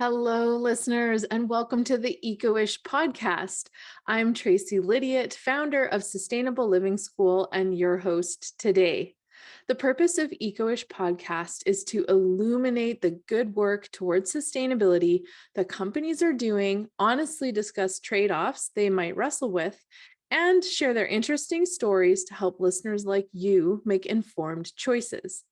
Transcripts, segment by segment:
Hello, listeners, and welcome to the Eco-ish podcast. I'm Tracy Lydiot, founder of Sustainable Living School and your host today. The purpose of Eco-ish podcast is to illuminate the good work towards sustainability that companies are doing, honestly discuss trade-offs they might wrestle with, and share their interesting stories to help listeners like you make informed choices.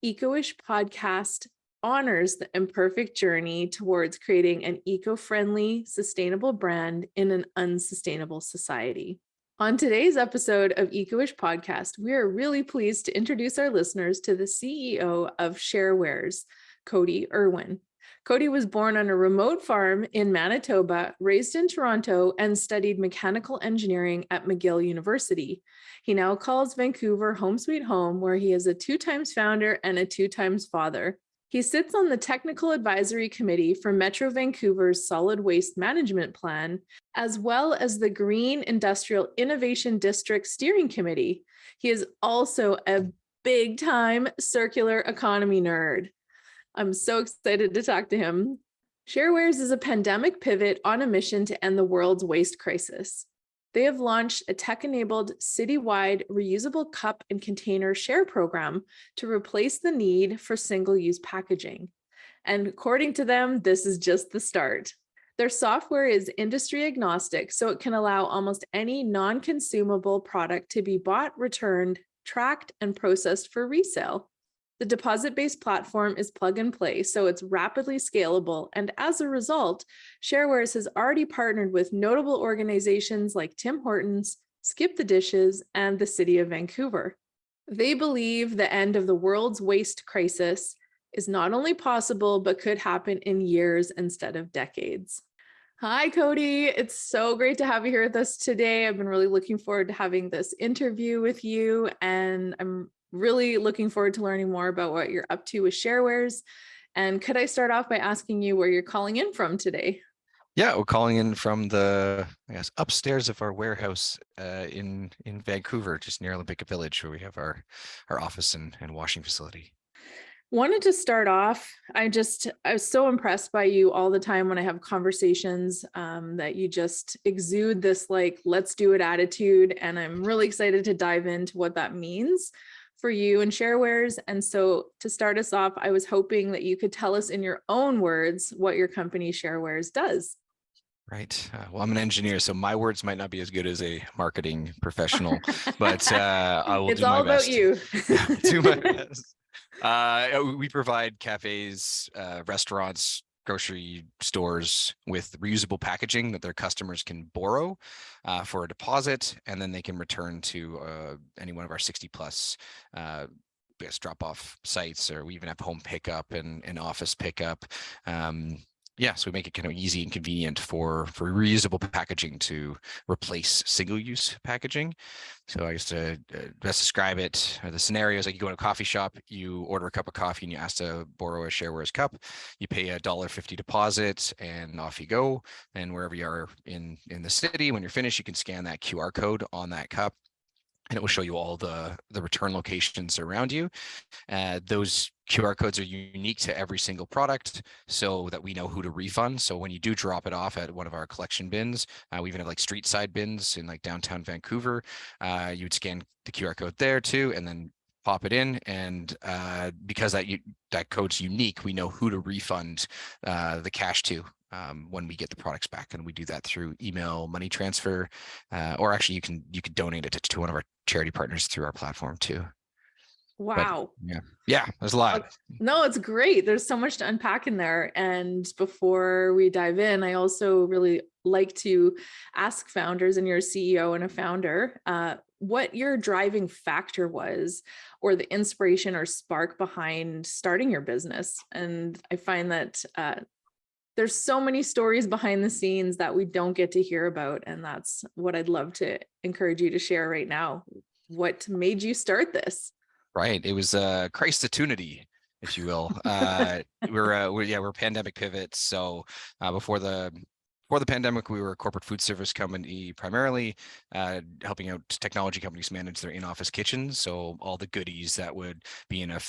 Eco-ish podcast honors the imperfect journey towards creating an eco-friendly, sustainable brand in an unsustainable society. On today's episode of Eco-ish podcast, we are really pleased to introduce our listeners to the CEO of ShareWares, Cody Irwin. Cody was born on a remote farm in Manitoba, raised in Toronto, and studied mechanical engineering at McGill University. He now calls Vancouver home sweet home, where he is a 2-times founder and a 2-times father. He sits on the technical advisory committee for Metro Vancouver's solid waste management plan, as well as the Green Industrial Innovation District Steering Committee. He is also a big-time circular economy nerd. I'm so excited to talk to him. ShareWares is a pandemic pivot on a mission to end the world's waste crisis. They have launched a tech-enabled citywide reusable cup and container share program to replace the need for single-use packaging. And according to them, this is just the start. Their software is industry agnostic, so it can allow almost any non-consumable product to be bought, returned, tracked, and processed for resale. The deposit-based platform is plug and play, so it's rapidly scalable. And as a result, ShareWares has already partnered with notable organizations like Tim Hortons, Skip the Dishes, and the City of Vancouver. They believe the end of the world's waste crisis is not only possible, but could happen in years instead of decades. Hi, Cody. It's so great to have you here with us today. I've been really looking forward to having this interview with you, and I'm really looking forward to learning more about what you're up to with ShareWares. And could I start off by asking you where you're calling in from today? Yeah, we're calling in from the, upstairs of our warehouse in Vancouver, just near Olympic Village, where we have our office and washing facility. Wanted to start off, I was so impressed by you all the time when I have conversations, that you just exude this like, let's do it attitude. And I'm really excited to dive into what that means for you and ShareWares. And so to start us off, I was hoping that you could tell us in your own words what your company ShareWares does. Right. Well, I'm an engineer, so my words might not be as good as a marketing professional, but I will do my best. It's all about you. Do my best. We provide cafes, restaurants, grocery stores with reusable packaging that their customers can borrow for a deposit, and then they can return to any one of our 60 plus drop-off sites, or we even have home pickup and office pickup. So we make it kind of easy and convenient for reusable packaging to replace single-use packaging. So I guess to best describe it, the scenario is like you go to a coffee shop, you order a cup of coffee and you ask to borrow a ShareWares cup. You pay a $1.50 deposit and off you go. And wherever you are in the city, when you're finished, you can scan that QR code on that cup, and it will show you all the return locations around you. Those QR codes are unique to every single product so that we know who to refund. So when you do drop it off at one of our collection bins, we even have like street side bins in like downtown Vancouver, you would scan the QR code there too, and then pop it in. And because that code's unique, we know who to refund the cash to when we get the products back, and we do that through email money transfer, or actually you could donate it to one of our charity partners through our platform too. Wow. But, yeah, there's a lot. No, it's great. There's so much to unpack in there. And before we dive in, I also really like to ask founders, and you're a CEO and a founder, what your driving factor was, or the inspiration or spark behind starting your business. And I find that there's so many stories behind the scenes that we don't get to hear about. And that's what I'd love to encourage you to share right now. What made you start this? Right. It was a crisis opportunity, if you will. We're pandemic pivots. So before the pandemic, we were a corporate food service company, primarily helping out technology companies manage their in-office kitchens. So all the goodies that would be in a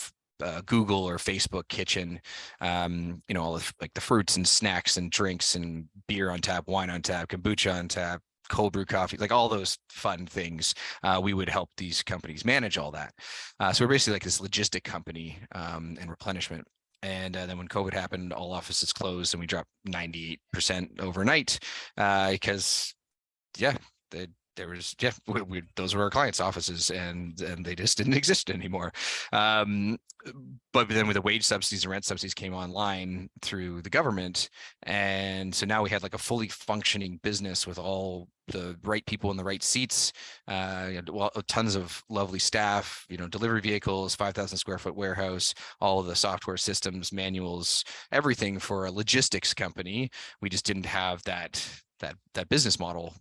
Google or Facebook kitchen, all of like the fruits and snacks and drinks and beer on tap, wine on tap, kombucha on tap, cold brew coffee, like all those fun things. We would help these companies manage all that. So we're basically like this logistic company and replenishment. And then when COVID happened, all offices closed and we dropped 98% overnight because, those were our clients' offices, and they just didn't exist anymore. But then with the wage subsidies and rent subsidies came online through the government, and so now we had like a fully functioning business with all the right people in the right seats, tons of lovely staff, delivery vehicles, 5,000 square foot warehouse, all of the software systems, manuals, everything for a logistics company. We just didn't have that business model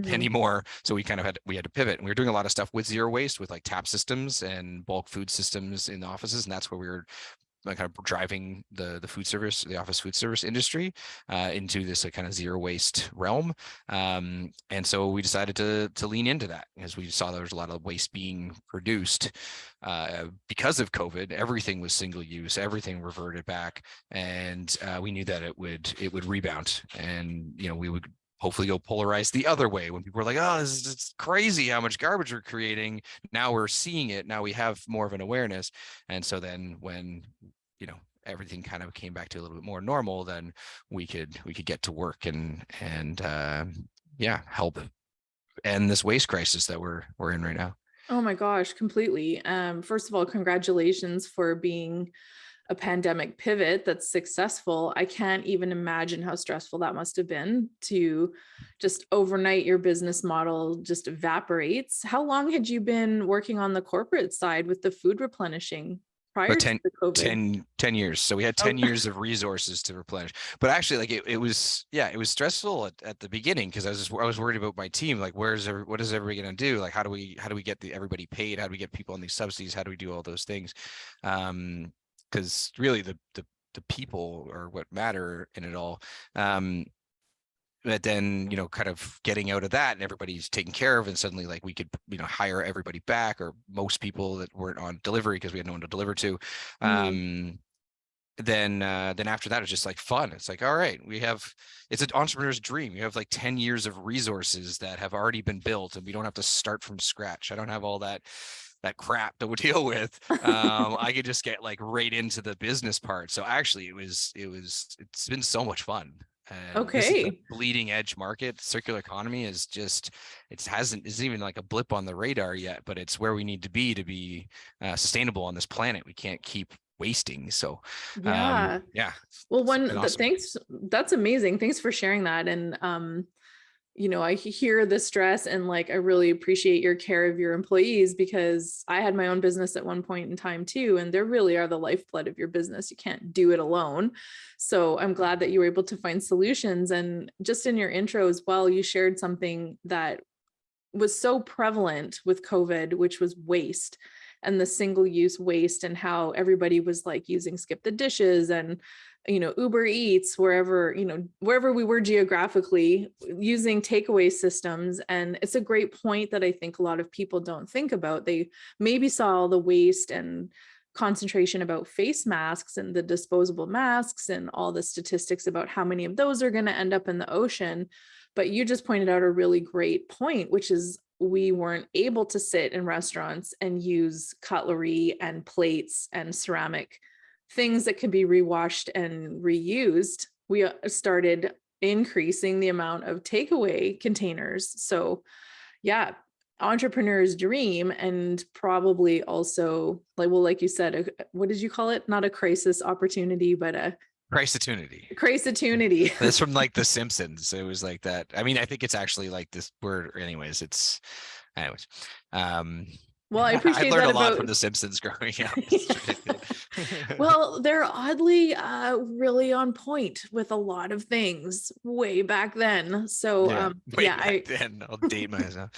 anymore. So we had to pivot, and we were doing a lot of stuff with zero waste, with like tap systems and bulk food systems in the offices. And that's where we were kind of driving the office food service industry into this kind of zero waste realm. And so we decided to lean into that as we saw there was a lot of waste being produced because of COVID. Everything was single use, everything reverted back, and we knew that it would rebound, and we would hopefully go polarize the other way when people were like, oh, it's crazy how much garbage we're creating. Now we're seeing it. Now we have more of an awareness. And so then when, everything kind of came back to a little bit more normal, then we could get to work and help end this waste crisis that we're in right now. Oh my gosh, completely. First of all, congratulations for being a pandemic pivot that's successful. I can't even imagine how stressful that must have been to just overnight your business model just evaporates. How long had you been working on the corporate side with the food replenishing prior to the COVID? 10 years. So we had 10 years of resources to replenish. But actually, like it was stressful at the beginning because I was worried about my team. Like, what is everybody going to do? Like, how do we get everybody paid? How do we get people on these subsidies? How do we do all those things? Because really the people are what matter in it all. But then, kind of getting out of that and everybody's taken care of, and suddenly like we could, hire everybody back, or most people that weren't on delivery because we had no one to deliver to. Then after that, it's just like fun. It's like, all right, it's an entrepreneur's dream. You have like 10 years of resources that have already been built, and we don't have to start from scratch. I don't have all that crap that we deal with. I could just get like right into the business part. So actually it's been so much fun. And this is the bleeding edge market. Circular economy is isn't even like a blip on the radar yet, but it's where we need to be sustainable on this planet. We can't keep wasting. So well, awesome. Thanks. That's amazing. Thanks for sharing that. And I hear the stress, and like, I really appreciate your care of your employees, because I had my own business at one point in time too. And they really are the lifeblood of your business. You can't do it alone. So I'm glad that you were able to find solutions. And just in your intro as well, you shared something that was so prevalent with COVID, which was waste and the single-use waste, and how everybody was like using skip the dishes and Uber Eats, wherever we were geographically, using takeaway systems. And it's a great point that I think a lot of people don't think about. They maybe saw all the waste and concentration about face masks and the disposable masks and all the statistics about how many of those are going to end up in the ocean. But you just pointed out a really great point, which is we weren't able to sit in restaurants and use cutlery and plates and ceramic things that could be rewashed and reused. We started increasing the amount of takeaway containers. So yeah, entrepreneur's dream, and probably also like you said, what did you call it? Not a crisis opportunity, but a crisis-opportunity. That's from like The Simpsons. It was like that. I mean, I think it's actually like this word. Anyways. Well, I appreciate I learned that a lot from The Simpsons growing up. Well, they're oddly really on point with a lot of things way back then. So then I'll date myself.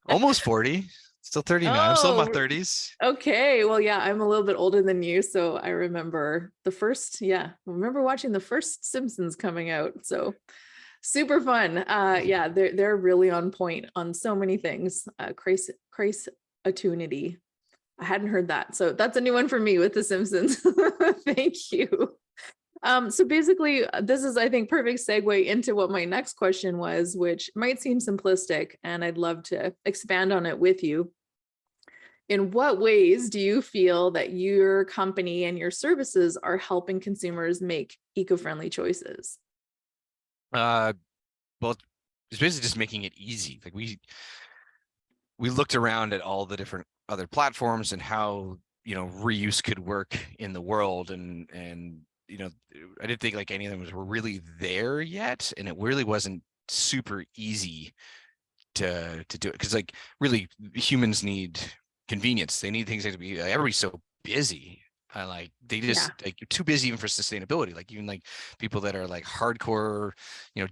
Almost 40, still 39. I'm still in my 30s. Okay. Well, yeah, I'm a little bit older than you. So I remember watching the first Simpsons coming out. So super fun. They're really on point on so mcrisis opportunity. I hadn't heard that. So that's a new one for me with The Simpsons. Thank you. So basically, this is, I think, perfect segue into what my next question was, which might seem simplistic, and I'd love to expand on it with you. In what ways do you feel that your company and your services are helping consumers make eco-friendly choices? Uh, well, it's basically just making it easy. Like we looked around at all the different other platforms and how, reuse could work in the world, and I didn't think like any of them were really there yet, and it really wasn't super easy to do it, because like really humans need convenience. They need things to be, everybody's so busy. Like they Yeah. just like you're too busy even for sustainability. Like even like people that are like hardcore,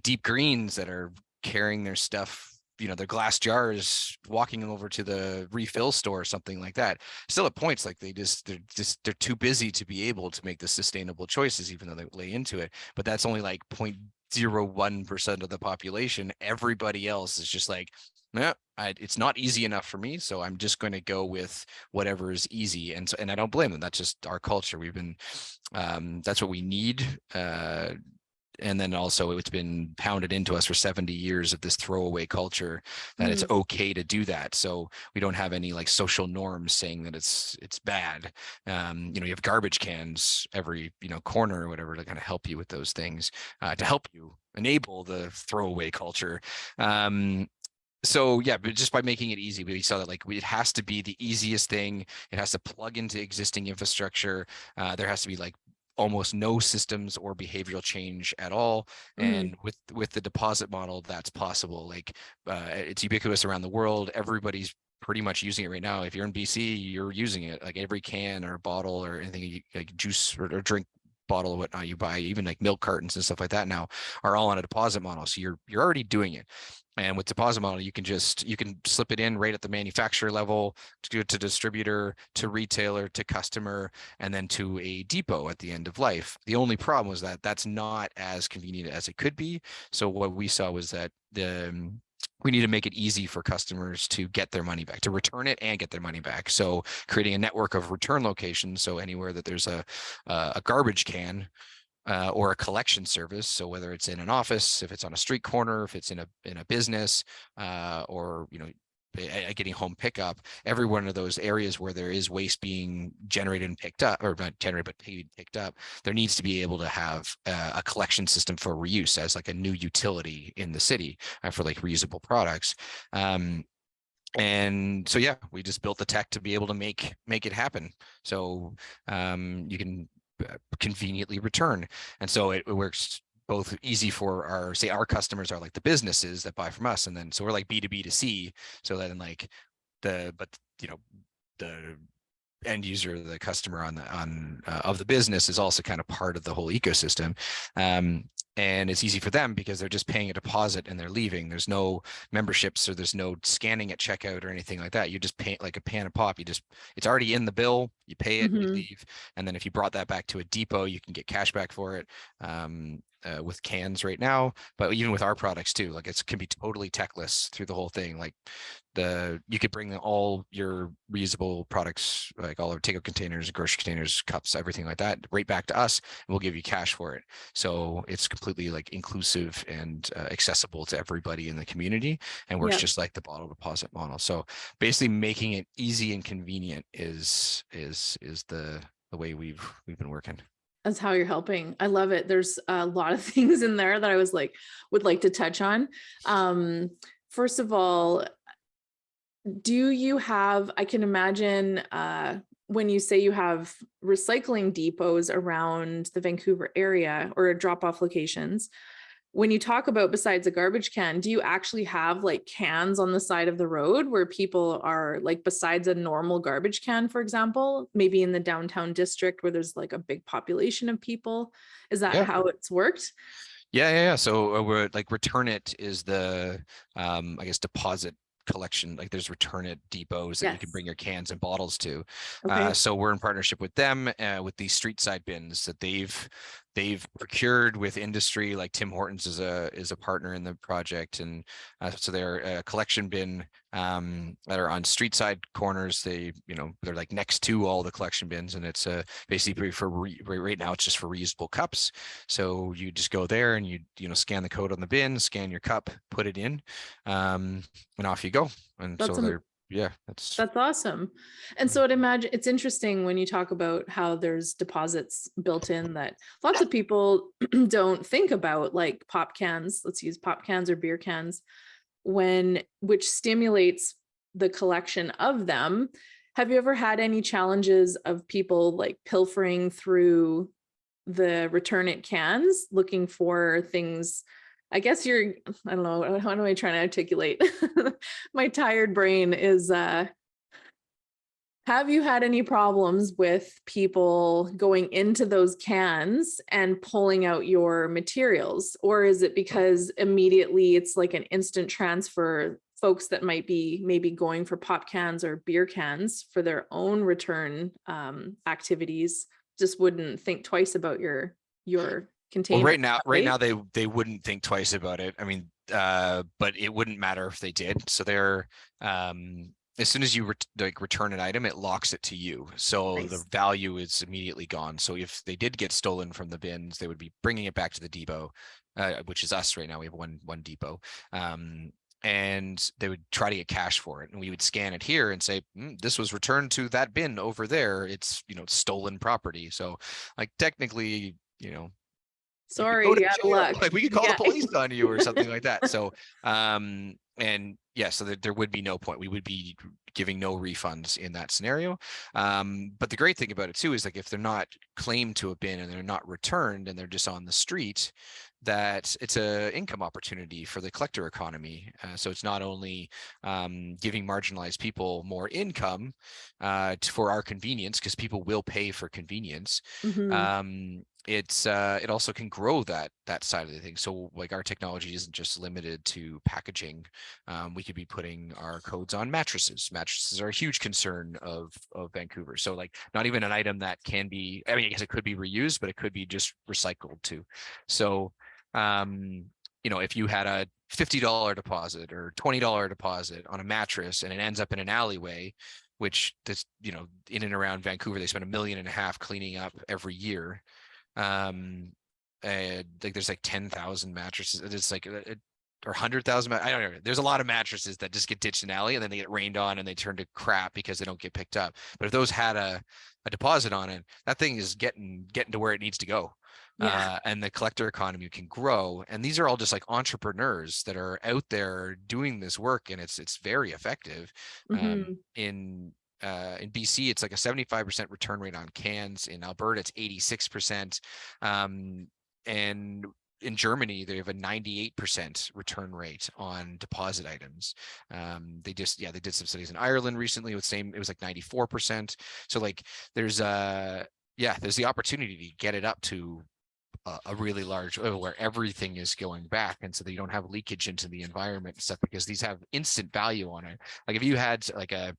deep greens that are carrying their stuff, their glass jars, walking over to the refill store or something like that. Still at points like they're too busy to be able to make the sustainable choices, even though they lay into it. But that's only like 0.01% of the population. Everybody else is just like, no, it's not easy enough for me, so I'm just going to go with whatever is easy. And I don't blame them. That's just our culture. We've been, that's what we need. And then also it's been pounded into us for 70 years of this throwaway culture that it's okay to do that. So we don't have any like social norms saying that it's bad. You have garbage cans every, corner or whatever to kind of help you with those things, to help you enable the throwaway culture. So yeah, but just by making it easy, we saw that like it has to be the easiest thing. It has to plug into existing infrastructure. There has to be like almost no systems or behavioral change at all. And with the deposit model, that's possible. Like it's ubiquitous around the world. Everybody's pretty much using it right now. If you're in BC, you're using it. Like every can or bottle or anything, like juice or drink bottle or whatnot you buy, even like milk cartons and stuff like that now, are all on a deposit model. So you're already doing it. And with deposit model, you can slip it in right at the manufacturer level, to distributor, to retailer, to customer, and then to a depot at the end of life. The only problem was that that's not as convenient as it could be. So what we saw was that we need to make it easy for customers to get their money back, to return it and get their money back. So creating a network of return locations. So anywhere that there's a garbage can, or a collection service. So whether it's in an office, if it's on a street corner, if it's in a business, or getting home pickup, every one of those areas where there is waste being generated and picked up, or not generated but picked up, there needs to be able to have a collection system for reuse as like a new utility in the city, for like reusable products. And so yeah, we just built the tech to be able to make it happen. So you can conveniently return. And so it works both easy for our customers are like the businesses that buy from us. And then, so we're like B2B to C. So then like the end user, the customer of the business is also kind of part of the whole ecosystem. And it's easy for them because they're just paying a deposit and they're leaving. There's no memberships, or there's no scanning at checkout or anything like that. You just pay like a pan of pop. It's already in the bill. You pay it, you leave. And then if you brought that back to a depot, you can get cash back for it. With cans right now, but even with our products too, like it can be totally techless through the whole thing. Like you could bring all your reusable products, like all our takeout containers, grocery containers, cups, everything like that, right back to us, and we'll give you cash for it. So it's completely like inclusive and accessible to everybody in the community, and works just like the bottle deposit model. So basically, making it easy and convenient is the way we've been working. That's how you're helping. I love it. There's a lot of things in there that I would like to touch on. First of all, do you have, I can imagine, when you say you have recycling depots around the Vancouver area or drop-off locations, when you talk about besides a garbage can, do you actually have like cans on the side of the road where people are like, besides a normal garbage can, for example, maybe in the downtown district where there's like a big population of people? Is that how it's worked? Yeah. So we're like Return It is the, I guess, deposit collection. Like there's Return It depots that you can bring your cans and bottles to. Okay. So we're in partnership with them, with these street side bins that they've they've procured with industry, like Tim Hortons is a partner in the project, and so they're a collection bin that are on street side corners. They're like next to all the collection bins, and it's basically right now it's just for reusable cups. So you just go there and you scan the code on the bin, scan your cup, put it in, and off you go. And That's so they're that's awesome. And so it's interesting when you talk about how there's deposits built in that lots of people don't think about, like pop cans. Let's use pop cans or beer cans, which stimulates the collection of them. Have you ever had any challenges of people like pilfering through the return it cans looking for things? I guess I don't know, how am I trying to articulate? My tired brain is, have you had any problems with people going into those cans and pulling out your materials? Or is it because immediately it's like an instant transfer, folks that might be maybe going for pop cans or beer cans for their own return activities just wouldn't think twice about your container? Well, right now they wouldn't think twice about it. I mean, but it wouldn't matter if they did. So they're as soon as you return an item, it locks it to you. So Nice. the value is immediately gone. So if they did get stolen from the bins, they would be bringing it back to the depot, which is us right now. We have one depot. And they would try to get cash for it, and we would scan it here and say, this was returned to that bin over there. It's stolen property. So like technically, Sorry, you had luck. like we could call the police on you or something like that. So and yeah, so there would be no point. We would be giving no refunds in that scenario. But the great thing about it too is like if they're not claimed to a bin and they're not returned and they're just on the street, that it's a income opportunity for the collector economy. So it's not only giving marginalized people more income for our convenience, because people will pay for convenience. Mm-hmm. It also can grow that side of the thing. So like our technology isn't just limited to packaging. We could be putting our codes on mattresses. Mattresses are a huge concern of Vancouver. So like not even an item that can be, I mean, I guess it could be reused, but it could be just recycled too. So if you had a $50 deposit or $20 deposit on a mattress and it ends up in an alleyway, which this, in and around Vancouver, they spend $1.5 million cleaning up every year. Like there's like 10,000 mattresses. It's like or 100,000. I don't know. There's a lot of mattresses that just get ditched in alley and then they get rained on and they turn to crap because they don't get picked up. But if those had a deposit on it, that thing is getting to where it needs to go. Yeah. And the collector economy can grow. And these are all just like entrepreneurs that are out there doing this work, and it's very effective. Mm-hmm. In BC, it's like a 75% return rate on cans. In Alberta, it's 86%. And in Germany, they have a 98% return rate on deposit items. They did some studies in Ireland recently with it was like 94%. So like there's the opportunity to get it up to a really large where everything is going back, and so that you don't have leakage into the environment and stuff, because these have instant value on it. Like if you had like an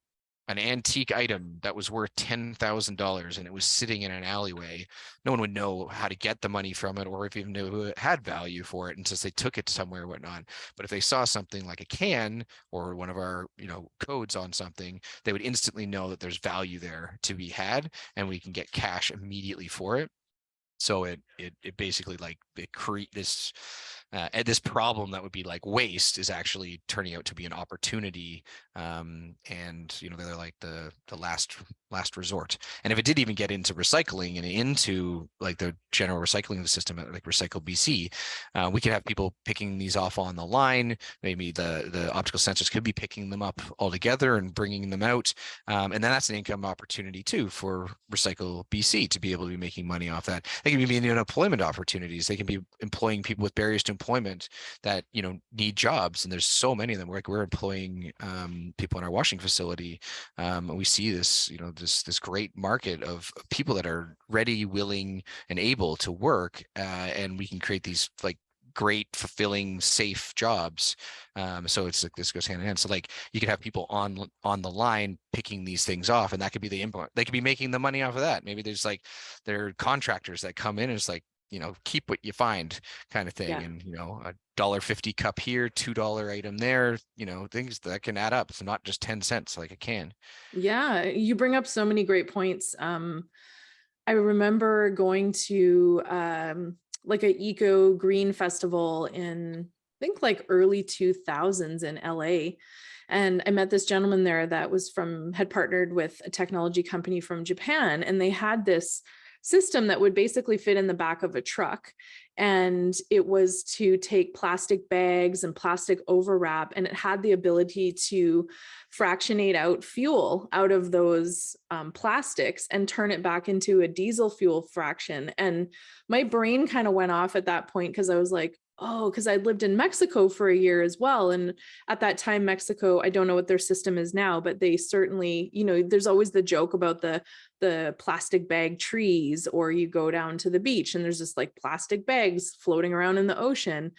antique item that was worth $10,000 and it was sitting in an alleyway, no one would know how to get the money from it, or if even knew it had value for it, until they took it somewhere or whatnot. But if they saw something like a can or one of our codes on something, they would instantly know that there's value there to be had, and we can get cash immediately for it. So it basically like it create this problem that would be like waste is actually turning out to be an opportunity. And they're like the last resort. And if it did even get into recycling and into like the general recycling system at like Recycle BC, we could have people picking these off on the line. Maybe the optical sensors could be picking them up all together and bringing them out. And then that's an income opportunity too for Recycle BC to be able to be making money off that. They can be in employment opportunities. They can be employing people with barriers to employment that need jobs, and there's so many of them. We're employing people in our washing facility, and we see this this great market of people that are ready, willing, and able to work, and we can create these like great, fulfilling, safe jobs. So it's like this goes hand in hand. So like you could have people on the line picking these things off, and that could be the input. They could be making the money off of that. Maybe there's like there are contractors that come in and it's like, keep what you find kind of thing. Yeah. And, $1.50 cup here, $2 item there, things that can add up. It's not just 10 cents like a can. Yeah. You bring up so many great points. I remember going to like a eco green festival in, I think like early 2000s in LA. And I met this gentleman there that had partnered with a technology company from Japan. And they had this system that would basically fit in the back of a truck. And it was to take plastic bags and plastic overwrap, and it had the ability to fractionate out fuel out of those plastics and turn it back into a diesel fuel fraction. And my brain kind of went off at that point because I was like, oh, because I'd lived in Mexico for a year as well. And at that time, Mexico, I don't know what their system is now, but they certainly, there's always the joke about the plastic bag trees, or you go down to the beach and there's just like plastic bags floating around in the ocean.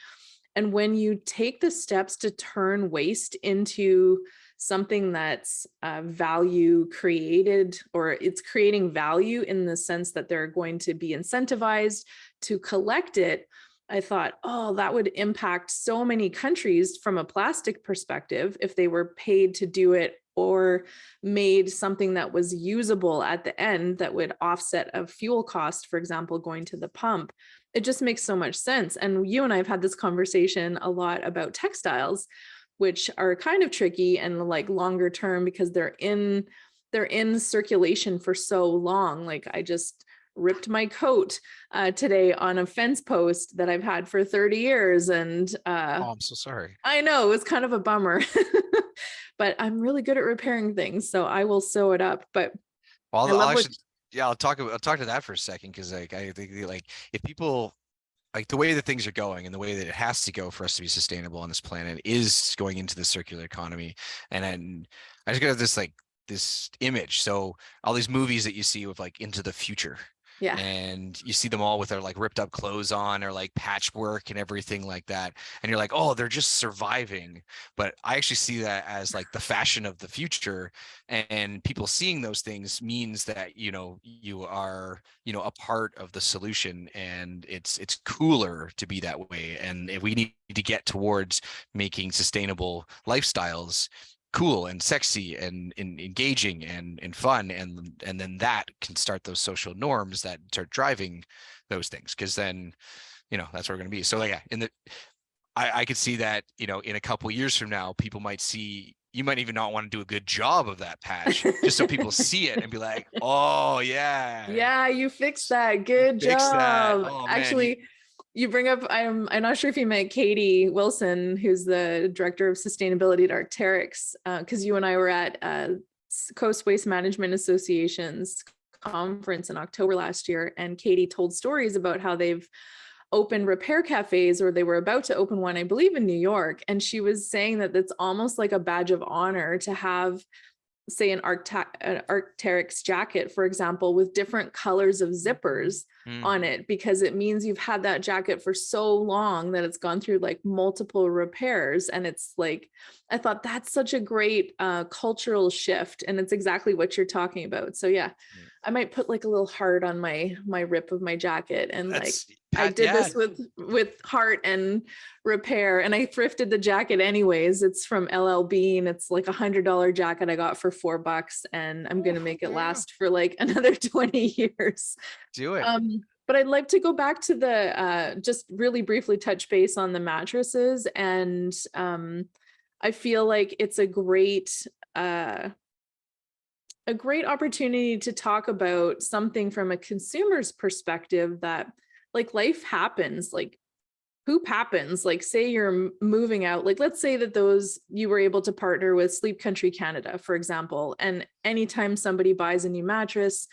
And when you take the steps to turn waste into something that's value created, or it's creating value in the sense that they're going to be incentivized to collect it, I thought, oh, that would impact so many countries from a plastic perspective if they were paid to do it, or made something that was usable at the end that would offset a fuel cost, for example, going to the pump. It just makes so much sense. And you and I have had this conversation a lot about textiles, which are kind of tricky and like longer term because they're in circulation for so long. Like I just ripped my coat today on a fence post that I've had for 30 years. And Oh, I'm so sorry. I know, it was kind of a bummer, but I'm really good at repairing things, so I will sew it up. But Well, I love I'll talk to that for a second, because like I think like if people like the way that things are going and the way that it has to go for us to be sustainable on this planet is going into the circular economy. And then I just got this image. So all these movies that you see with like Into the Future, yeah. and you see them all with their like ripped up clothes on, or like patchwork and everything like that, and you're like, oh, they're just surviving. But I actually see that as like the fashion of the future, and people seeing those things means that you are a part of the solution, and it's cooler to be that way. And if we need to get towards making sustainable lifestyles cool and sexy and engaging and fun, and then that can start those social norms that start driving those things, because then that's where we're going to be. So like, yeah, I could see that in a couple years from now, people might see, you might even not want to do a good job of that patch, just so people see it and be like, oh Yeah, you fixed that. Good fix that. job. Oh man. Actually, you bring up, I'm not sure if you met Katie Wilson, who's the director of sustainability at Arc'teryx, because you and I were at Coast Waste Management Association's conference in October last year, and Katie told stories about how they've opened repair cafes, or they were about to open one, I believe, in New York. And she was saying that it's almost like a badge of honor to have, say, an Arc'teryx jacket, for example, with different colors of zippers on it, because it means you've had that jacket for so long that it's gone through like multiple repairs. And it's like, I thought that's such a great cultural shift, and it's exactly what you're talking about. So yeah, I might put like a little heart on my rip of my jacket, and I did this with heart and repair, and I thrifted the jacket anyways. It's from LL Bean. It's like $100 jacket I got for $4, and I'm going to make it last for like another 20 years. Do it. But I'd like to go back to the, just really briefly touch base on the mattresses. And I feel like it's a great opportunity to talk about something from a consumer's perspective, that like life happens, like poop happens. Like say you're moving out, like let's say that you were able to partner with Sleep Country Canada, for example, and anytime somebody buys a new mattress,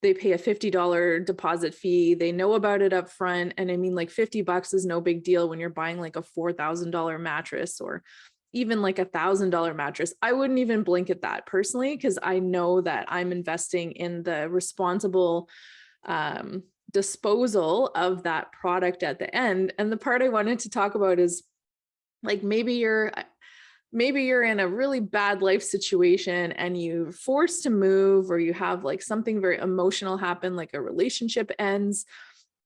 they pay a $50 deposit fee. They know about it up front. And I mean, like $50 is no big deal when you're buying like a $4,000 mattress, or even like $1,000 mattress. I wouldn't even blink at that personally, because I know that I'm investing in the responsible disposal of that product at the end. And the part I wanted to talk about is like, maybe you're in a really bad life situation and you're forced to move, or you have like something very emotional happen, like a relationship ends,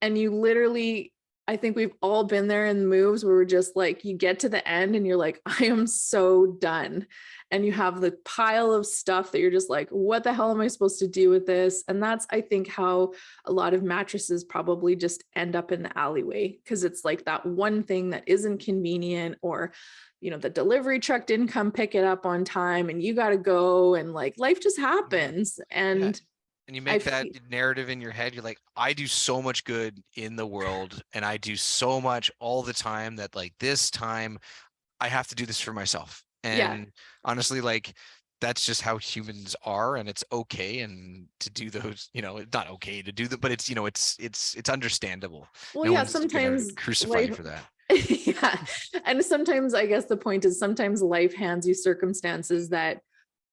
and you literally, I think we've all been there in moves where we're just like, you get to the end and you're like, I am so done. And you have the pile of stuff that you're just like, what the hell am I supposed to do with this? And that's, I think, how a lot of mattresses probably just end up in the alleyway, because it's like that one thing that isn't convenient, or, you know, the delivery truck didn't come pick it up on time and you got to go, and like life just happens. Yeah. And And you I make that feel, narrative in your head. You're like, I do so much good in the world and I do so much all the time that like this time I have to do this for myself. yeah. And honestly, like that's just how humans are, and it's okay. And to do those, you know, it's not okay to do that, but it's, you know, it's understandable. Well, No yeah, one's gonna sometimes crucify you life, for that. yeah. And sometimes I guess the point is sometimes life hands you circumstances that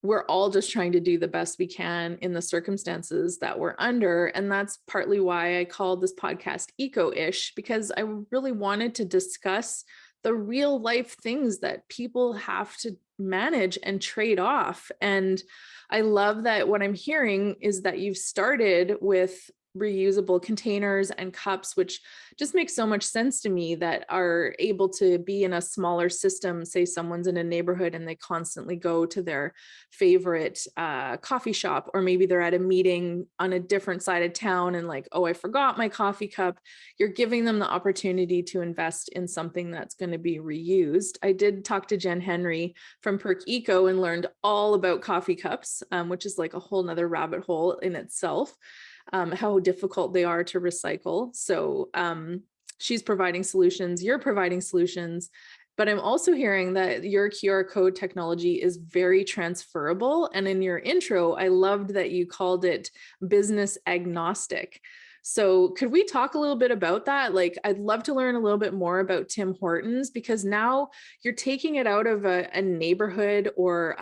we're all just trying to do the best we can in the circumstances that we're under. And that's partly why I called this podcast Eco-ish, because I really wanted to discuss the real life things that people have to manage and trade off. And I love that what I'm hearing is that you've started with reusable containers and cups, which just makes so much sense to me, that are able to be in a smaller system. Say someone's in a neighborhood and they constantly go to their favorite coffee shop, or maybe they're at a meeting on a different side of town and like, oh, I forgot my coffee cup. You're giving them the opportunity to invest in something that's going to be reused. I did talk to Jen Henry from Perk Eco and learned all about coffee cups, which is like a whole nother rabbit hole in itself, how difficult they are to recycle. So she's providing solutions, you're providing solutions, but I'm also hearing that your QR code technology is very transferable. And in your intro, I loved that you called it business agnostic. So could we talk a little bit about that? Like, I'd love to learn a little bit more about Tim Hortons, because now you're taking it out of a neighborhood, or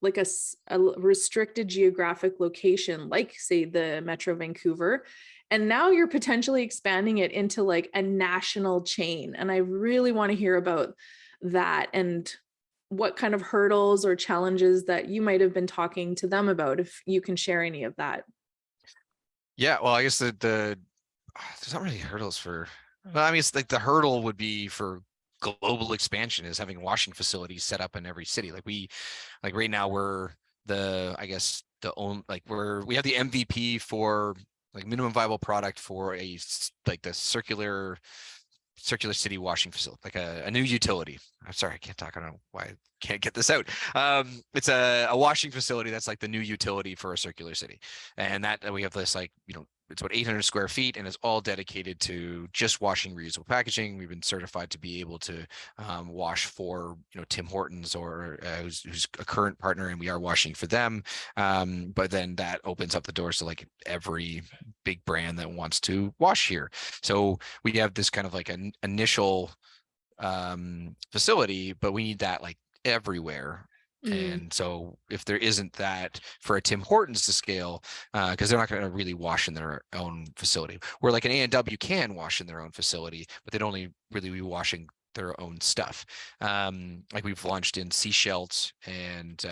like a restricted geographic location, like say the Metro Vancouver. And now you're potentially expanding it into like a national chain. And I really want to hear about that, and what kind of hurdles or challenges that you might have been talking to them about, if you can share any of that. Yeah, well, I guess there's not really hurdles for. Well, I mean, it's like the hurdle would be for global expansion is having washing facilities set up in every city. Like right now we're I guess we have the MVP for like minimum viable product for like the circular city washing facility, like a new utility. I'm sorry, I can't talk. I don't know why I can't get this out. It's a washing facility that's like the new utility for a circular city. And that we have this, like, you know, it's about 800 square feet and it's all dedicated to just washing reusable packaging. We've been certified to be able to wash for, you know, Tim Hortons, or who's a current partner, and we are washing for them. But then that opens up the doors to like every big brand that wants to wash here. So we have this kind of like an initial facility, but we need that like everywhere. And so if there isn't that for a Tim Hortons to scale, because they're not going to really wash in their own facility, where like an A&W can wash in their own facility, but they'd only really be washing their own stuff. Like we've launched in Seychelles, and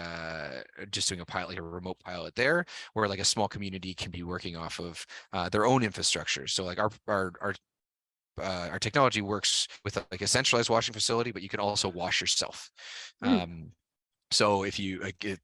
just doing a pilot, like a remote pilot there, where like a small community can be working off of their own infrastructure. So like our technology works with like a centralized washing facility, but you can also wash yourself. So if you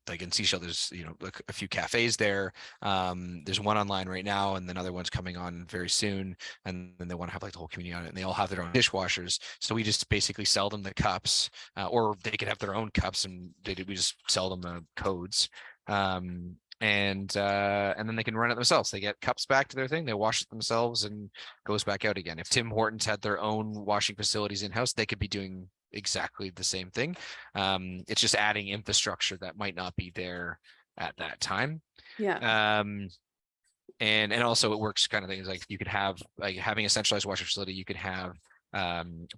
like in Seychelles, there's, you know, like a few cafes there. There's one online right now, and another one's coming on very soon. And then they want to have like the whole community on it, and they all have their own dishwashers. So we just basically sell them the cups, or they could have their own cups, and we just sell them the codes. And then they can run it themselves. They get cups back to their thing, they wash it themselves, and goes back out again. If Tim Hortons had their own washing facilities in-house, they could be doing exactly the same thing. It's just adding infrastructure that might not be there at that time. Yeah. And also it works kind of things like you could have, like having a centralized washing facility, you could have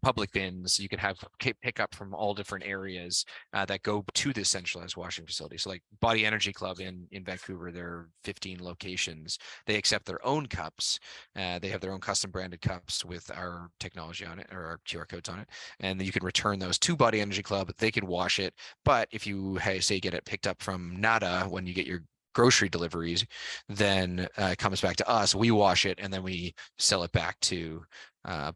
public bins, you could have pick up from all different areas that go to this centralized washing facility. So like Body Energy Club in Vancouver, there are 15 locations. They accept their own cups. They have their own custom branded cups with our technology on it, or our QR codes on it, and then you can return those to Body Energy Club. They can wash it, but if you say get it picked up from Nada when you get your grocery deliveries, then it comes back to us. We wash it and then we sell it back to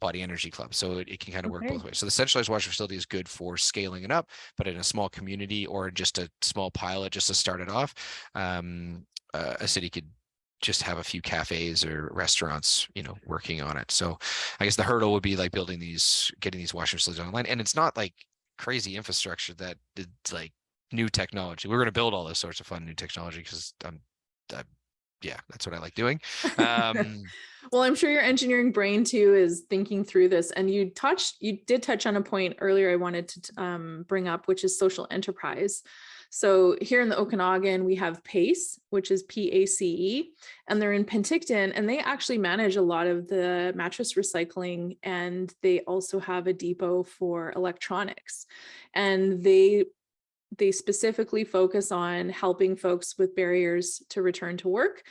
Body Energy Club. So it can kind of work both ways. So the centralized washing facility is good for scaling it up, but in a small community or just a small pilot just to start it off, a city could just have a few cafes or restaurants, working on it. So I guess the hurdle would be like getting these washing facilities online. And it's not like crazy infrastructure that it's like new technology. We're going to build all this sorts of fun new technology because yeah, that's what I like doing. Well, I'm sure your engineering brain too is thinking through this. And you did touch on a point earlier I wanted to bring up, which is social enterprise. So here in the Okanagan, we have PACE, which is PACE, and they're in Penticton, and they actually manage a lot of the mattress recycling, and they also have a depot for electronics. And they specifically focus on helping folks with barriers to return to work,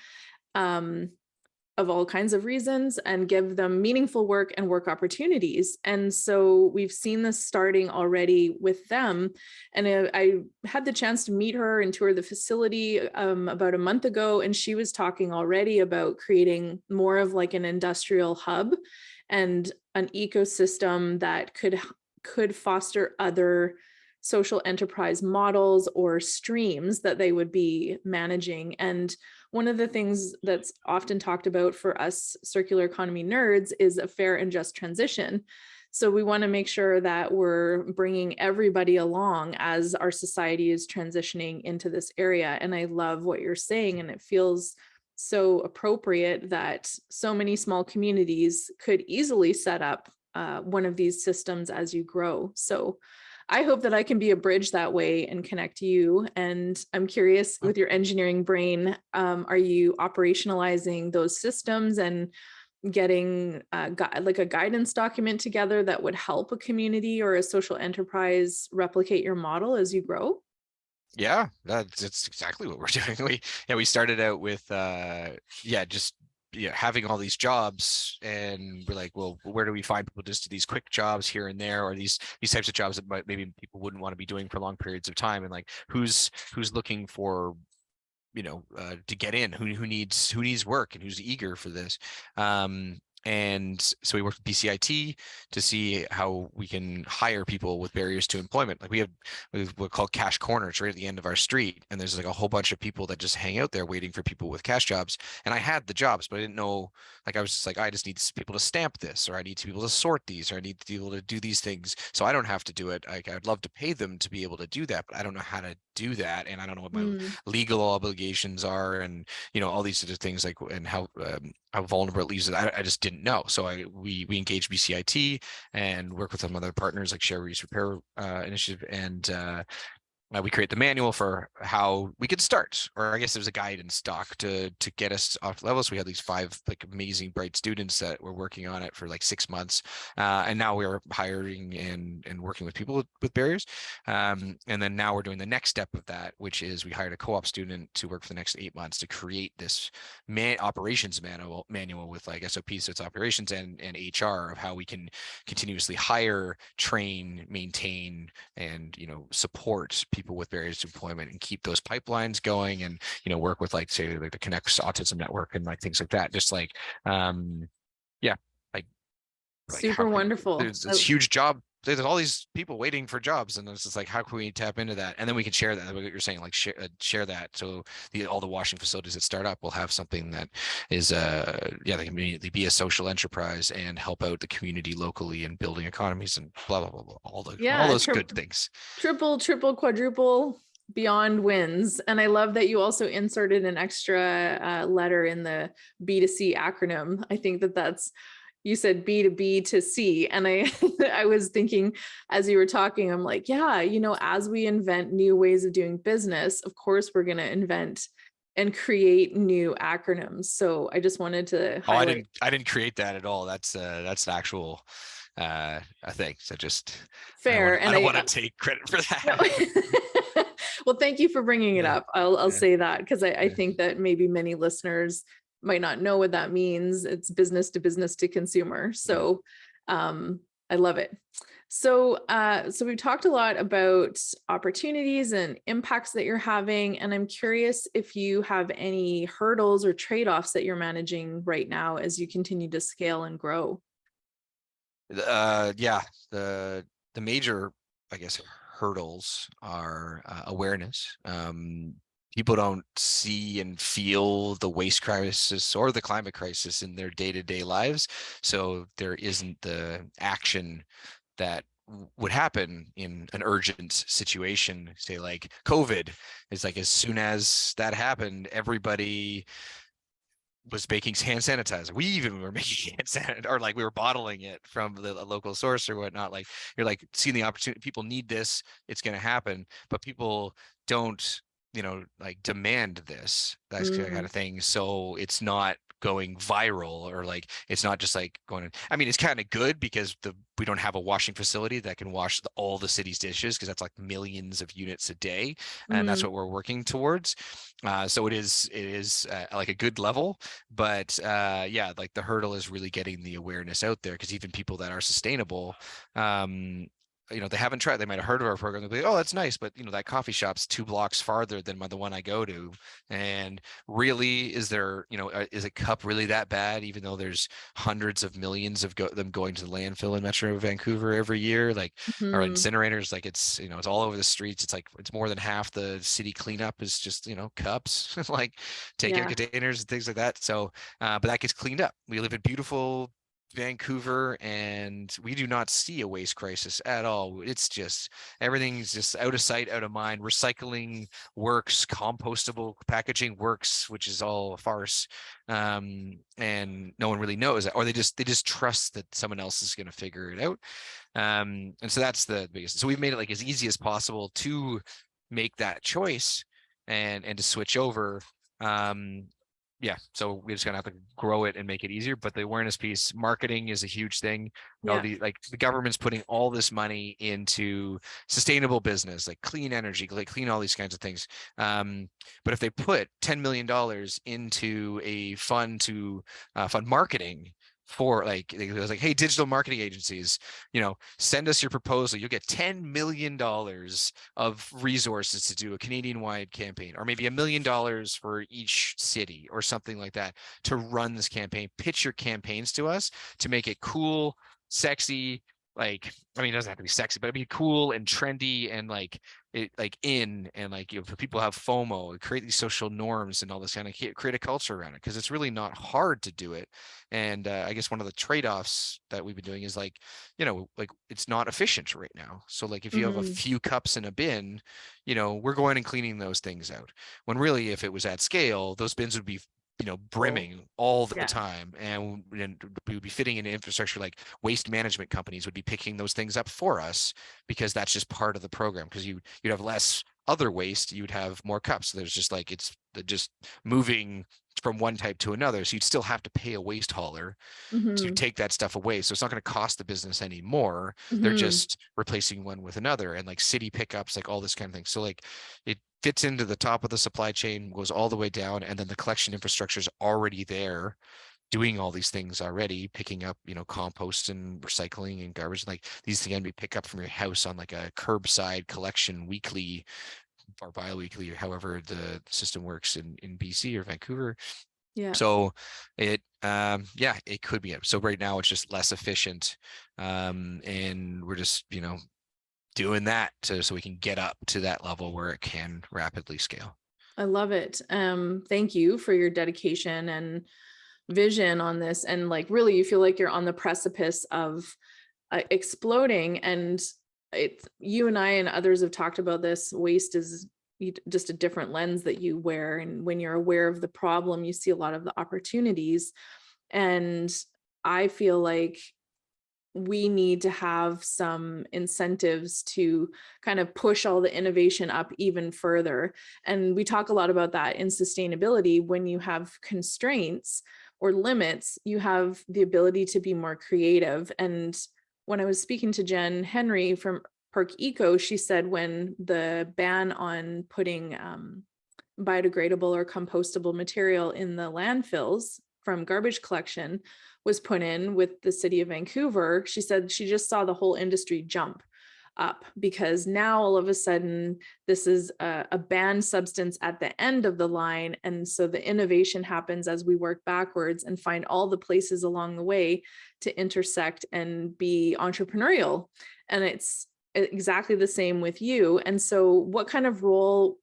of all kinds of reasons, and give them meaningful work and work opportunities. And so we've seen this starting already with them. And I had the chance to meet her and tour the facility about a month ago, and she was talking already about creating more of like an industrial hub and an ecosystem that could foster other social enterprise models or streams that they would be managing. And one of the things that's often talked about for us circular economy nerds is a fair and just transition. So we want to make sure that we're bringing everybody along as our society is transitioning into this area. And I love what you're saying, and it feels so appropriate that so many small communities could easily set up one of these systems as you grow. So I hope that I can be a bridge that way and connect you. And I'm curious, with your engineering brain, are you operationalizing those systems and getting like a guidance document together that would help a community or a social enterprise replicate your model as you grow? Yeah, that's exactly what we're doing. We started out with just having all these jobs, and we're like, well, where do we find people just do these quick jobs here and there, or these types of jobs that maybe people wouldn't want to be doing for long periods of time, and like who's looking for to get in, who needs work and who's eager for this. And so we worked with BCIT to see how we can hire people with barriers to employment. Like we have what called cash corners right at the end of our street, and there's like a whole bunch of people that just hang out there waiting for people with cash jobs. And I had the jobs, but I didn't know. Like I was just like, I just need people to stamp this, or I need people to sort these, or I need people to do these things, so I don't have to do it. Like I'd love to pay them to be able to do that, but I don't know how to do that, and I don't know what my legal obligations are, and all these other things, like, and how vulnerable it leaves it. I just didn't know. So we engaged BCIT and work with some other partners like ShareWares Repair Initiative, and we create the manual for how we could start, or I guess there's a guidance doc to get us off levels. We had these 5 like amazing bright students that were working on it for like 6 months, and now we're hiring and working with people with barriers, and then now we're doing the next step of that, which is we hired a co-op student to work for the next 8 months to create this operations manual with like SOPs, so it's operations and HR, of how we can continuously hire, train, maintain, and support people with barriers to employment and keep those pipelines going, and work with like, say, like the Connects Autism Network and like things like that. Just like super wonderful. There's this huge job. There's all these people waiting for jobs, and it's just like, how can we tap into that? And then we can share that. What you're saying, like share that. So all the washing facilities that start up will have something that is they can immediately be a social enterprise and help out the community locally and building economies and blah blah blah, blah, all those good things. Triple, quadruple beyond wins. And I love that you also inserted an extra letter in the B2C acronym. I think that's, you said B to B to C. And I was thinking as you were talking, I'm like, yeah, as we invent new ways of doing business, of course, we're going to invent and create new acronyms. So I just wanted to highlight. I didn't create that at all. That's an actual thing. So just fair. I don't want to take credit for that. No. Well, thank you for bringing it up. I'll say that, because I think that maybe many listeners might not know what that means. It's business to consumer. So I love it. So we've talked a lot about opportunities and impacts that you're having, and I'm curious if you have any hurdles or trade-offs that you're managing right now as you continue to scale and grow. Yeah, the major, I guess, hurdles are awareness. People don't see and feel the waste crisis or the climate crisis in their day-to-day lives, so there isn't the action that would happen in an urgent situation. Say like COVID, it's like as soon as that happened, everybody was making hand sanitizer. We even were making hand sanitizer, or like we were bottling it from the local source or whatnot. Like you're like seeing the opportunity. People need this. It's going to happen, but people don't, like demand this, that kind Mm, of thing. So it's not going viral, or like it's not just like going. I mean, it's kind of good because we don't have a washing facility that can wash all the city's dishes, because that's like millions of units a day, and that's mm, what we're working towards. So it is like a good level, but yeah, like the hurdle is really getting the awareness out there, because even people that are sustainable, um, they haven't tried. They might have heard of our program. They'll be like, oh, that's nice, but that coffee shop's 2 blocks farther than the one I go to. And really, is there, is a cup really that bad? Even though there's hundreds of millions of them going to the landfill in Metro Vancouver every year, like, or mhm. incinerators, like it's all over the streets. It's like it's more than half the city cleanup is just cups, like takeout Yeah. containers and things like that. So, but that gets cleaned up. We live in beautiful Vancouver, and we do not see a waste crisis at all. It's just everything's just out of sight, out of mind. Recycling works, compostable packaging works, which is all a farce, and no one really knows that, or they just trust that someone else is going to figure it out. And so that's the biggest. So we've made it like as easy as possible to make that choice and to switch over. Um, yeah, so we're just gonna have to grow it and make it easier. But the awareness piece, marketing is a huge thing. Yeah. The government's putting all this money into sustainable business, like clean energy, like clean all these kinds of things. But if they put $10 million into a fund to fund marketing for, like, it was like, hey, digital marketing agencies, send us your proposal. You'll get $10 million of resources to do a Canadian-wide campaign, or maybe $1 million for each city or something like that to run this campaign. Pitch your campaigns to us to make it cool, sexy. Like, I mean, it doesn't have to be sexy, but it'd be cool and trendy, and like it, like in, and like, people have FOMO, create these social norms and all this kind of, create a culture around it, because it's really not hard to do it. And I guess one of the trade-offs that we've been doing is like, like it's not efficient right now. So like if you have a Mhm. few cups in a bin, we're going and cleaning those things out. When really, if it was at scale, those bins would be brimming all the Yeah. time, and we would be fitting into infrastructure. Like waste management companies would be picking those things up for us, because that's just part of the program. Because you'd have less other waste, you'd have more cups. So there's just like, it's just moving from one type to another. So you'd still have to pay a waste hauler to Mhm. take that stuff away. So it's not going to cost the business anymore. They're Mhm. just replacing one with another, and like city pickups, like all this kind of thing. So like it fits into the top of the supply chain, goes all the way down, and then the collection infrastructure is already there, doing all these things already, picking up, compost and recycling and garbage. Like these things can be picked up from your house on like a curbside collection weekly or bi-weekly, or however the system works in BC or Vancouver. Yeah. So yeah, it could be. So right now it's just less efficient. And we're just, doing that so we can get up to that level where it can rapidly scale. I love it. Thank you for your dedication and vision on this. And like, really, you feel like you're on the precipice of exploding. And you and I and others have talked about this. Waste is just a different lens that you wear. And when you're aware of the problem, you see a lot of the opportunities. And I feel like we need to have some incentives to kind of push all the innovation up even further. And we talk a lot about that in sustainability. When you have constraints or limits, you have the ability to be more creative. And when I was speaking to Jen Henry from Park Eco, she said when the ban on putting biodegradable or compostable material in the landfills from garbage collection, was put in with the city of Vancouver, she said she just saw the whole industry jump up because now all of a sudden this is a banned substance at the end of the line. And so the innovation happens as we work backwards and find all the places along the way to intersect and be entrepreneurial. And it's exactly the same with you. And so what kind of role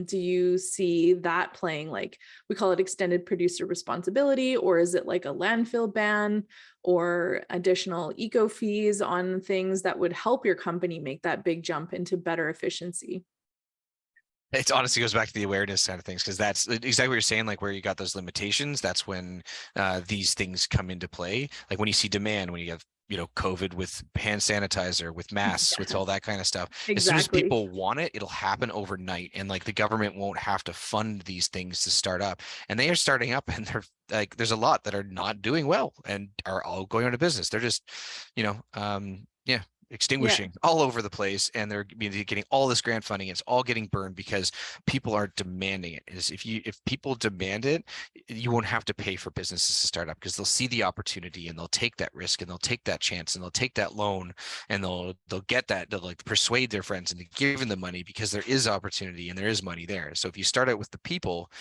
do you see that playing? Like, we call it extended producer responsibility, or is it like a landfill ban or additional eco fees on things that would help your company make that big jump into better efficiency? It honestly goes back to the awareness side of things, because that's exactly what you're saying. Like where you got those limitations, that's when these things come into play. Like when you see demand, when you have COVID with hand sanitizer, with masks, with all Yes, that kind of stuff. As soon as exactly. people want it, it'll happen overnight, and like the government won't have to fund these things to start up. And they are starting up, and they're like, there's a lot that are not doing well and are all going out of business. They're just, yeah, Yeah. extinguishing all over the place, and they're getting all this grant funding. It's all getting burned because people are demanding it. Is if people demand it, you won't have to pay for businesses to start up, because they'll see the opportunity and they'll take that risk and they'll take that chance and they'll take that loan, and they'll get that, they'll like persuade their friends into giving them money because there is opportunity and there is money there. So if you start out with the people,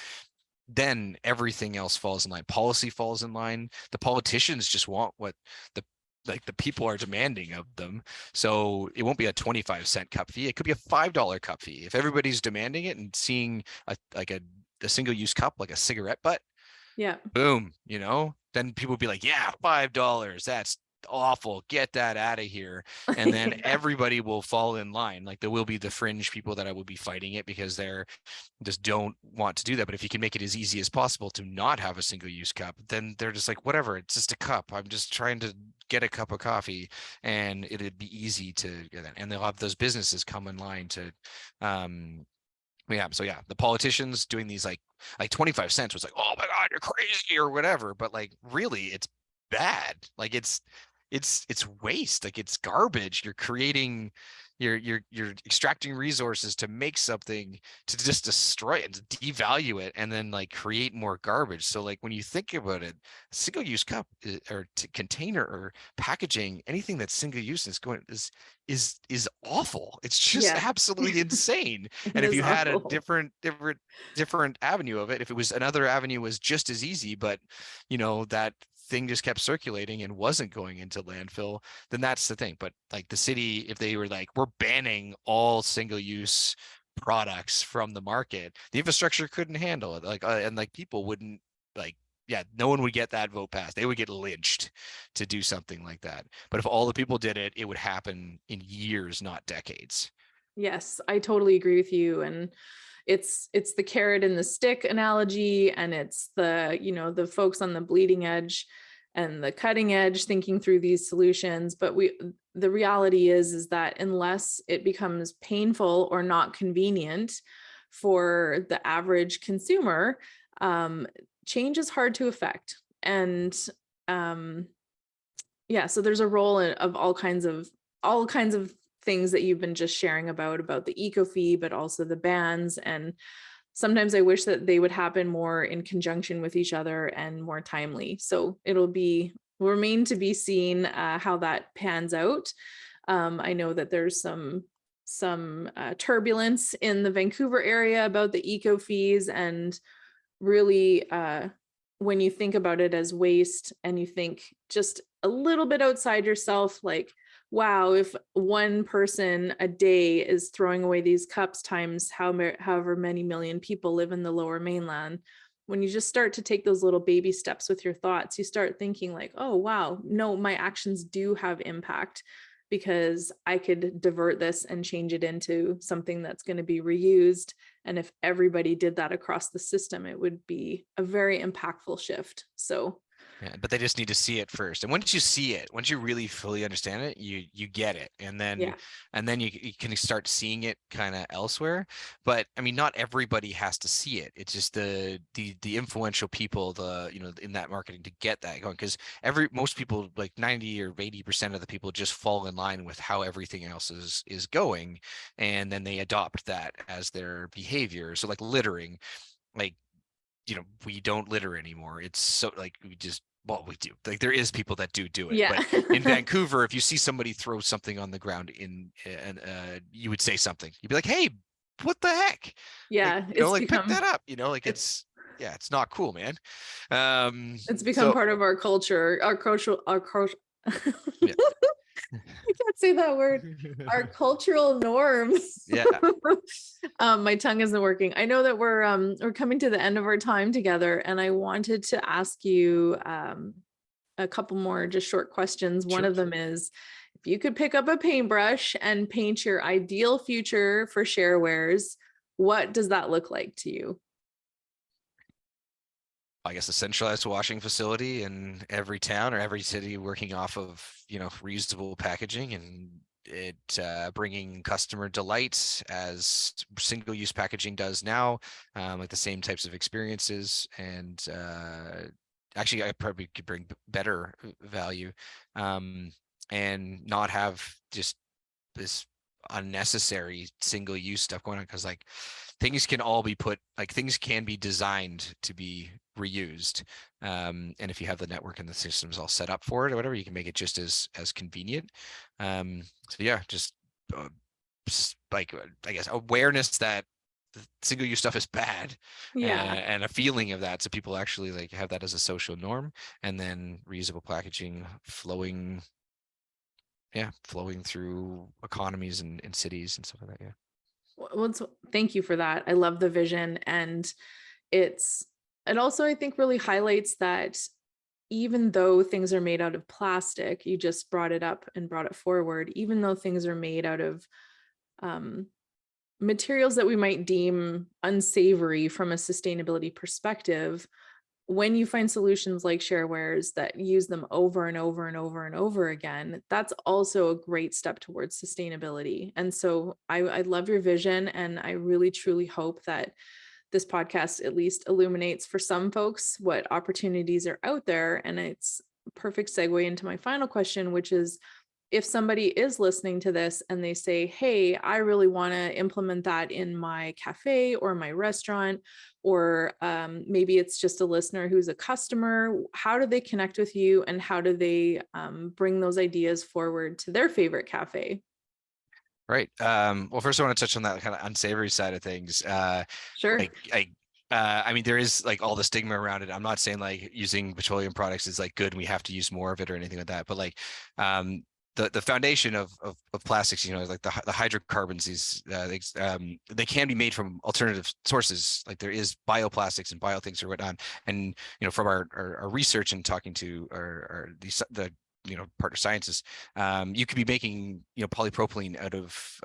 then everything else falls in line. Policy falls in line. The politicians just want what the the people are demanding of them. So it won't be a 25-cent cup fee. It could be a $5 cup fee. If everybody's demanding it and seeing a single-use cup, like a cigarette butt, Yeah. boom, then people will be like, yeah, $5. That's awful. Get that out of here. And then Yeah. everybody will fall in line. Like there will be the fringe people that I will be fighting it because they're just don't want to do that. But if you can make it as easy as possible to not have a single use cup, then they're just like, whatever, it's just a cup. I'm just trying to get a cup of coffee, and it'd be easy to get that. And they'll have those businesses come in line to yeah. So yeah, the politicians doing these like 25 cents was like, oh my God, you're crazy or whatever. But like really it's bad. Like it's waste. Like it's garbage. You're creating you're extracting resources to make something, to just destroy it, to devalue it, and then like create more garbage. So like when you think about it, single use cup or container or packaging, anything that's single use is awful. It's just Yeah. absolutely insane. It And if is you had a awful. different avenue of it, if it was another avenue was just as easy, but that thing just kept circulating and wasn't going into landfill, then that's the thing. But like the city, if they were like, we're banning all single use products from the market, the infrastructure couldn't handle it. Like and like people wouldn't like, yeah, no one would get that vote passed. They would get lynched to do something like that. But if all the people did it, it would happen in years, not decades. Yes, I totally agree with you. And it's the carrot and the stick analogy, and it's the folks on the bleeding edge and the cutting edge thinking through these solutions. But the reality is that unless it becomes painful or not convenient for the average consumer, um, change is hard to affect. And um, yeah, so there's a role of all kinds of things that you've been just sharing about the eco fee, but also the bans. And sometimes I wish that they would happen more in conjunction with each other and more timely. So will remain to be seen how that pans out. I know that there's some turbulence in the Vancouver area about the eco fees, and really when you think about it as waste and you think just a little bit outside yourself, like, wow, if one person a day is throwing away these cups times however many million people live in the lower mainland, when you just start to take those little baby steps with your thoughts, you start thinking like, oh wow, no, my actions do have impact, because I could divert this and change it into something that's going to be reused. And if everybody did that across the system, it would be a very impactful shift. So Yeah, but they just need to see it first. And once you see it, once you really fully understand it, you get it. yeah, And then you can start seeing it kind of elsewhere. But I mean, not everybody has to see it. It's just the influential people, in that marketing to get that going. Because most people, like 90 or 80% of the people, just fall in line with how everything else is going. And then they adopt that as their behavior. So like littering, like we don't litter anymore. It's so like we just well, we do. Like there is people that do it, Yeah. but in Vancouver, if you see somebody throw something on the ground and you would say something. You'd be like, "Hey, what the heck?" Like, Yeah, like pick that up. Like it's it's not cool, man. it's become So part of our culture, our culture. yeah. I can't say that word. Our cultural norms. Yeah, My tongue isn't working. I know that we're coming to the end of our time together, and I wanted to ask you a couple more just short questions. One sure. of them is, if you could pick up a paintbrush and paint your ideal future for ShareWares, what does that look like to you? I guess a centralized washing facility in every town or every city working off of, reusable packaging, and it bringing customer delight as single-use packaging does now, like the same types of experiences. And actually, I probably could bring better value, and not have just this unnecessary single-use stuff going on, because like things can be designed to be reused, and if you have the network and the systems all set up for it or whatever, you can make it just as convenient. So yeah, just like I guess awareness that single-use stuff is bad, Yeah. and a feeling of that, so people actually like have that as a social norm, and then reusable packaging flowing through economies and cities and stuff like that. Yeah. Thank you for that. I love the vision. And it's, it also, I think, really highlights that even though things are made out of plastic, you just brought it up and brought it forward, even though things are made out of um, materials that we might deem unsavory from a sustainability perspective, when you find solutions like ShareWares that use them over and over and over and over again, that's also a great step towards sustainability. And so I love your vision, and I really truly hope that this podcast at least illuminates for some folks what opportunities are out there. And it's a perfect segue into my final question, which is, if somebody is listening to this and they say, hey, I really want to implement that in my cafe or my restaurant, or maybe it's just a listener who's a customer, how do they connect with you, and how do they bring those ideas forward to their favorite cafe? Right. Well, first I want to touch on that kind of unsavory side of things. Sure. I mean, there is like all the stigma around it. I'm not saying like using petroleum products is like good and we have to use more of it or anything like that, but like the foundation of plastics, like the hydrocarbons, these they can be made from alternative sources. Like there is bioplastics and bio things or whatnot. And from our research and talking to the partner scientists, you could be making polypropylene out of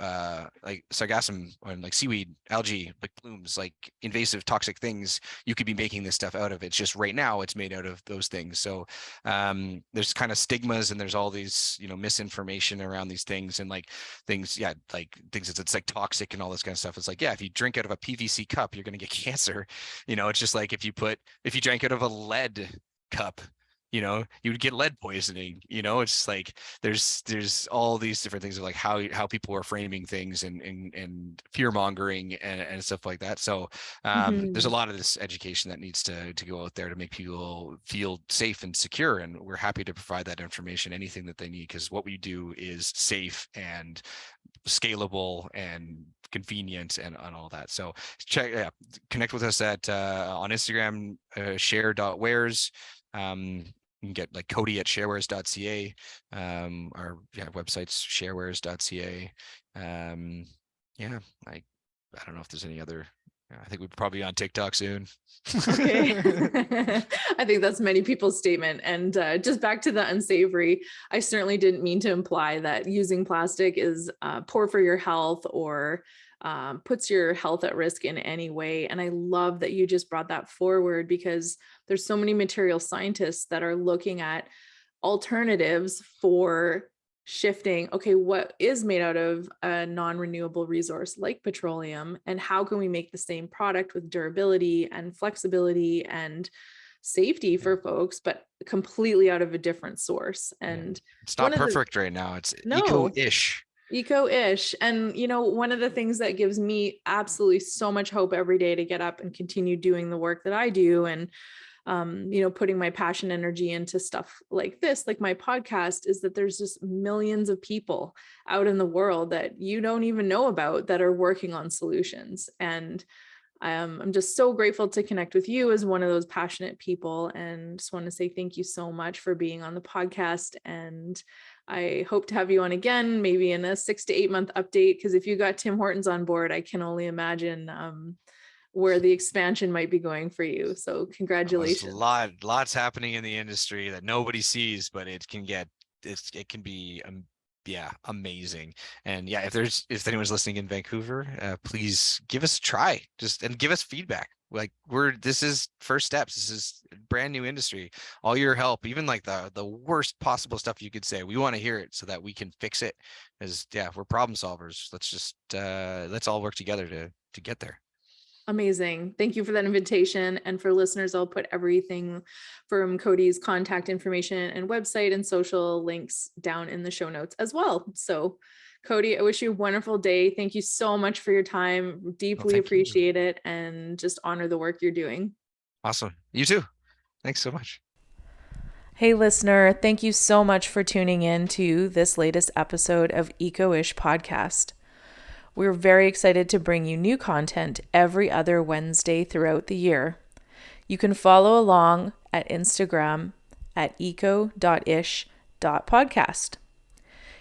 like sargassum and like seaweed, algae, like plumes, like invasive toxic things. You could be making this stuff out of it. It's just right now it's made out of those things. So there's kind of stigmas, and there's all these misinformation around these things, and like things it's like toxic and all this kind of stuff. It's like, yeah, if you drink out of a PVC cup, you're going to get cancer. It's just like if you drank out of a lead cup, you would get lead poisoning. It's like there's all these different things of like how people are framing things and fear mongering and stuff like that. So there's a lot of this education that needs to go out there to make people feel safe and secure, and we're happy to provide that information, anything that they need, because what we do is safe and scalable and convenient and all that. So connect with us at on Instagram, share.wares. You can get like Cody at sharewares.ca. Our website's sharewares.ca. I don't know if there's any other. I think we're probably on TikTok soon. Okay. I think that's many people's statement. And just back to the unsavory, I certainly didn't mean to imply that using plastic is poor for your health or puts your health at risk in any way. And I love that you just brought that forward, because there's so many material scientists that are looking at alternatives for shifting, okay, what is made out of a non-renewable resource like petroleum, and how can we make the same product with durability and flexibility and safety for folks, but completely out of a different source. And it's one not of the perfect right now. It's no eco-ish. Eco-ish. And, one of the things that gives me absolutely so much hope every day to get up and continue doing the work that I do, and putting my passion energy into stuff like this, like my podcast, is that there's just millions of people out in the world that you don't even know about that are working on solutions. And I'm just so grateful to connect with you as one of those passionate people, and just want to say thank you so much for being on the podcast. And I hope to have you on again, maybe in a 6 to 8 month update, because if you got Tim Hortons on board, I can only imagine where the expansion might be going for you. So There's congratulations. lots happening in the industry that nobody sees, but it can be amazing. And yeah, if anyone's listening in Vancouver, please give us a try, and give us feedback. Like, this is first steps. This is a brand new industry. All your help, even like the worst possible stuff you could say, we want to hear it so that we can fix it. As we're problem solvers. Let's all work together to get there. Amazing. Thank you for that invitation. And for listeners, I'll put everything from Cody's contact information and website and social links down in the show notes as well. So Cody, I wish you a wonderful day. Thank you so much for your time. Deeply appreciate it, and just honor the work you're doing. Awesome. You too. Thanks so much. Hey, listener, thank you so much for tuning in to this latest episode of Eco-ish Podcast. We're very excited to bring you new content every other Wednesday throughout the year. You can follow along at Instagram at eco.ish.podcast.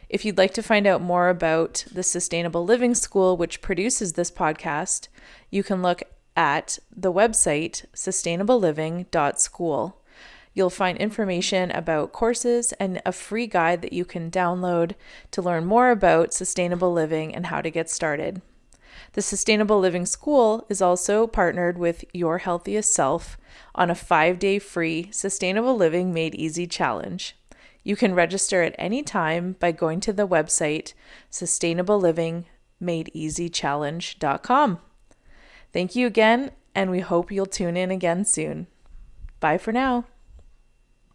If you'd like to find out more about the Sustainable Living School, which produces this podcast, you can look at the website sustainableliving.school. You'll find information about courses and a free guide that you can download to learn more about sustainable living and how to get started. The Sustainable Living School is also partnered with Your Healthiest Self on a 5-day free Sustainable Living Made Easy challenge. You can register at any time by going to the website sustainablelivingmadeeasychallenge.com. Thank you again, and we hope you'll tune in again soon. Bye for now.